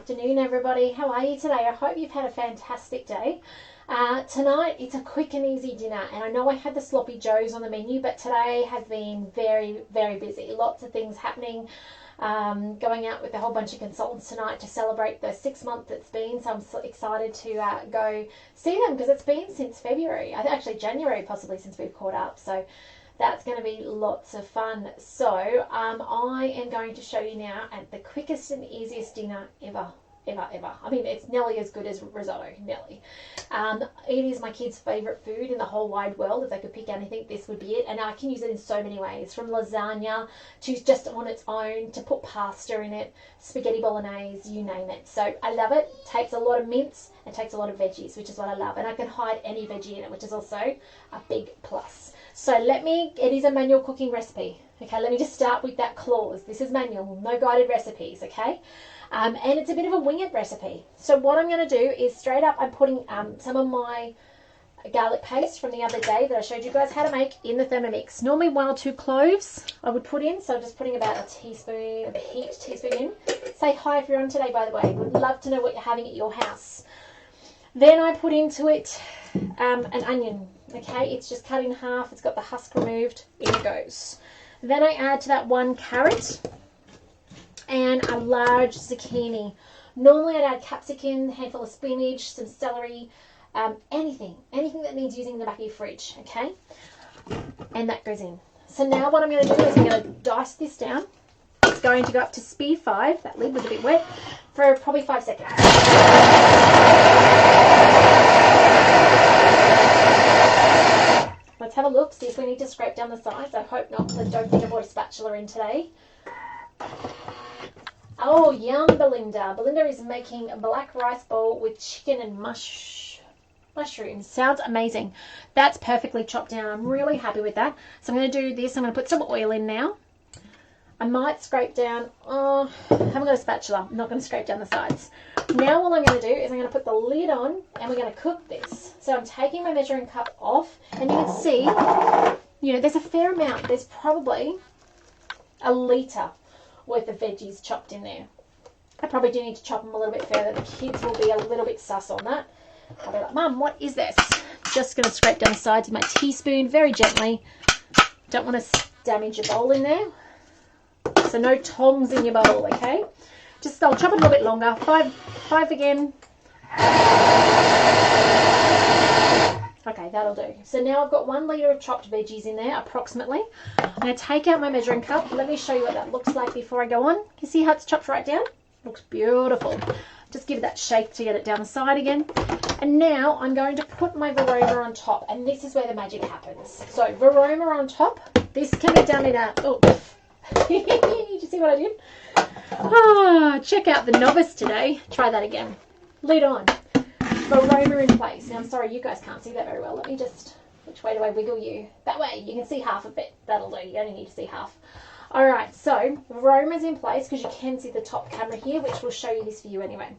afternoon, everybody. How are you today? I hope you've had a fantastic day. Tonight, it's a quick and easy dinner, and I know I had the sloppy joes on the menu, but today has been very, very busy. Lots of things happening. Going out with a whole bunch of consultants tonight to celebrate the 6 months it's been, so I'm so excited to go see them because it's been since February, actually January possibly, since we've caught up. So that's going to be lots of fun. So I am going to show you now at the quickest and easiest dinner ever. I mean, it's nearly as good as risotto, nearly. It is my kids' favourite food in the whole wide world. If they could pick anything, this would be it. And I can use it in so many ways, from lasagna to just on its own, to put pasta in it, spaghetti bolognese, you name it. So I love it. Takes a lot of mince and takes a lot of veggies, which is what I love. And I can hide any veggie in it, which is also a big plus. So it is a manual cooking recipe. Okay, let me just start with that clause. This is manual, no guided recipes, okay? And it's a bit of a wing it recipe. So what I'm going to do is straight up, I'm putting some of my garlic paste from the other day that I showed you guys how to make in the Thermomix. Normally 1 or 2 cloves I would put in, so I'm just putting about a heaped teaspoon in. Say hi if you're on today, by the way. Would love to know what you're having at your house. Then I put into it an onion. Okay, it's just cut in half. It's got the husk removed. In it goes. Then I add to that 1 carrot and a large zucchini. Normally I'd add capsicum, a handful of spinach, some celery, anything that needs using in the back of your fridge, okay? And that goes in. So now what I'm going to do is I'm going to dice this down. It's going to go up to speed 5, that lid was a bit wet, for probably 5 seconds. Let's have a look, see if we need to scrape down the sides. I hope not, because I don't think I brought a spatula in today. Oh, yum, Belinda. Belinda is making a black rice bowl with chicken and mushrooms. Sounds amazing. That's perfectly chopped down. I'm really happy with that. So I'm going to do this. I'm going to put some oil in now. I might scrape down. Oh, I haven't got a spatula. I'm not going to scrape down the sides. Now all I'm going to do is I'm going to put the lid on and we're going to cook this. So I'm taking my measuring cup off and you can see, you know, there's a fair amount. There's probably a litre worth of veggies chopped in there. I probably do need to chop them a little bit further. The kids will be a little bit sus on that. I'll be like, Mum, what is this? Just going to scrape down the sides with my teaspoon very gently. Don't want to damage your bowl in there. So no tongs in your bowl, okay? Just I'll chop it a little bit longer. Five again. Okay, that'll do. So now I've got 1 litre of chopped veggies in there, approximately. I'm going to take out my measuring cup. Let me show you what that looks like before I go on. You see how it's chopped right down? Looks beautiful. Just give it that shake to get it down the side again. And now I'm going to put my Varoma on top, and this is where the magic happens. So Varoma on top. This can be done in a... Oh, did you see what I did? Ah, check out the novice today. Try that again. Lid on. Varoma in place. Now, I'm sorry, you guys can't see that very well. Let me just, which way do I wiggle you? That way, you can see half of it. That'll do. You only need to see half. All right, so Varoma's in place because you can see the top camera here, which will show you this for you anyway.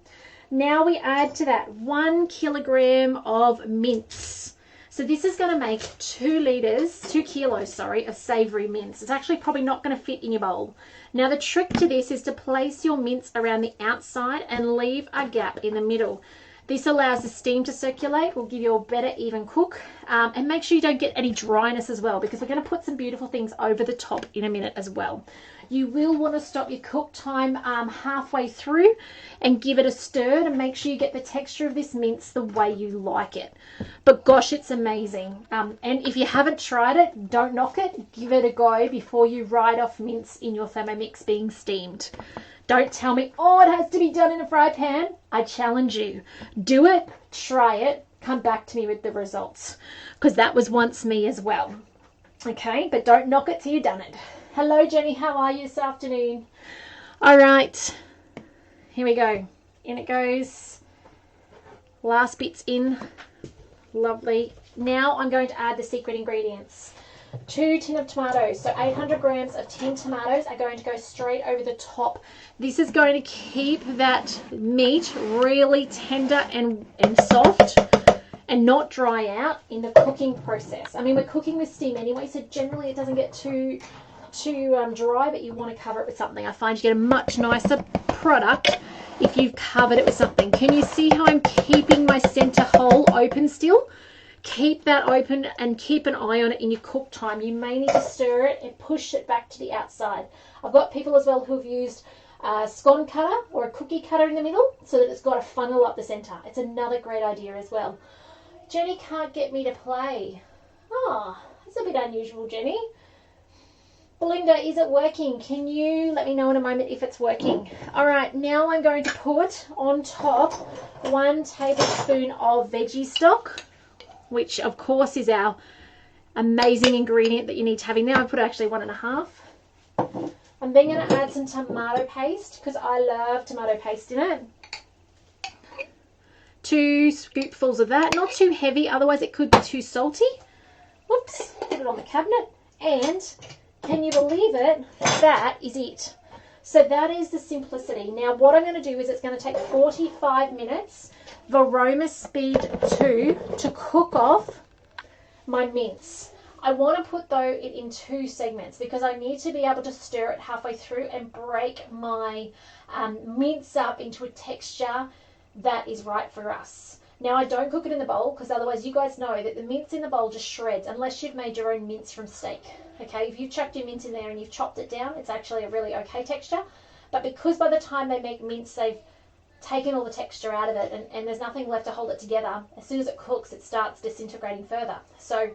Now we add to that 1 kilogram of mince. So this is going to make 2 kilos, of savoury mince. It's actually probably not going to fit in your bowl. Now the trick to this is to place your mince around the outside and leave a gap in the middle. This allows the steam to circulate, will give you a better even cook, and make sure you don't get any dryness as well, because we're going to put some beautiful things over the top in a minute as well. You will want to stop your cook time halfway through and give it a stir to make sure you get the texture of this mince the way you like it. But gosh, it's amazing. And if you haven't tried it, don't knock it. Give it a go before you write off mince in your Thermomix being steamed. Don't tell me, oh, it has to be done in a fry pan. I challenge you. Do it, try it, come back to me with the results. Because that was once me as well. Okay, but don't knock it till you've done it. Hello, Jenny. How are you this afternoon? All right. Here we go. In it goes. Last bit's in. Lovely. Now I'm going to add the secret ingredients. 2 tin of tomatoes, so 800 grams of tin tomatoes are going to go straight over the top. This is going to keep that meat really tender and soft and not dry out in the cooking process. I mean, we're cooking with steam anyway, so generally it doesn't get too dry, but you want to cover it with something. I find you get a much nicer product if you've covered it with something. Can you see how I'm keeping my center hole open still? Keep that open and keep an eye on it in your cook time. You may need to stir it and push it back to the outside. I've got people as well who've used a scone cutter or a cookie cutter in the middle so that it's got a funnel up the center. It's another great idea as well. Jenny can't get me to play. Oh, that's a bit unusual, Jenny. Belinda, is it working? Can you let me know in a moment if it's working? All right, now I'm going to put on top 1 tablespoon of veggie stock, which of course is our amazing ingredient that you need to have in there. I put actually 1.5. I'm then going to add some tomato paste because I love tomato paste in it. 2 scoopfuls of that, not too heavy, otherwise it could be too salty. Whoops, put it on the cabinet. And can you believe it? That is it. So that is the simplicity. Now what I'm going to do is it's going to take 45 minutes, Varoma speed 2, to cook off my mince. I want to put though it in 2 segments because I need to be able to stir it halfway through and break my mince up into a texture that is right for us. Now I don't cook it in the bowl because otherwise you guys know that the mince in the bowl just shreds unless you've made your own mince from steak. Okay, if you've chucked your mince in there and you've chopped it down, it's actually a really okay texture. But because by the time they make mince, they've taken all the texture out of it and there's nothing left to hold it together, as soon as it cooks, it starts disintegrating further. So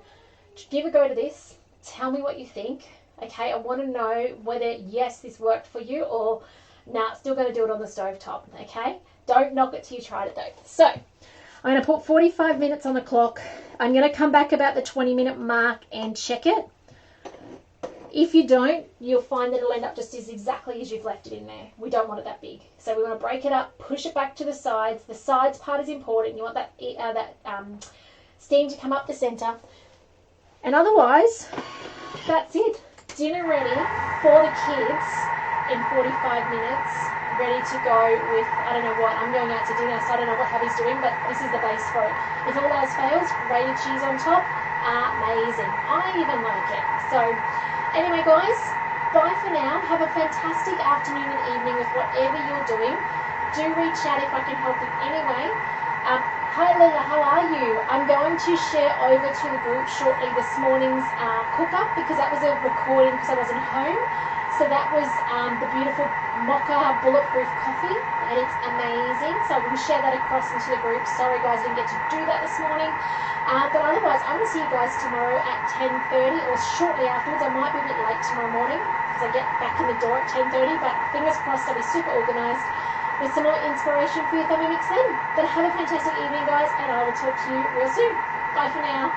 give a go to this. Tell me what you think. Okay, I want to know whether, yes, this worked for you or, nah, still going to do it on the stove top. Okay, don't knock it till you tried it though. So I'm going to put 45 minutes on the clock. I'm going to come back about the 20-minute mark and check it. If you don't, you'll find that it'll end up just as exactly as you've left it in there. We don't want it that big. So we want to break it up, push it back to the sides. The sides part is important. You want that steam to come up the center. And otherwise, that's it. Dinner ready for the kids in 45 minutes. Ready to go with, I don't know what, I'm going out to dinner, so I don't know what hubby's doing, but this is the base for it. If all else fails, grated cheese on top, amazing. I even like it. So anyway, guys, bye for now. Have a fantastic afternoon and evening with whatever you're doing. Do reach out if I can help in any way. Hi Leila, how are you? I'm going to share over to the group shortly this morning's cook-up because that was a recording because I wasn't home. So that was the beautiful mocha bulletproof coffee and it's amazing. So I'm going to share that across into the group. Sorry guys, I didn't get to do that this morning. But otherwise, I'm going to see you guys tomorrow at 10:30 or shortly afterwards. I might be a bit late tomorrow morning because I get back in the door at 10:30, but fingers crossed I'll be super organised with some more inspiration for your Thermomix then. But have a fantastic evening guys and I will talk to you real soon. Bye for now.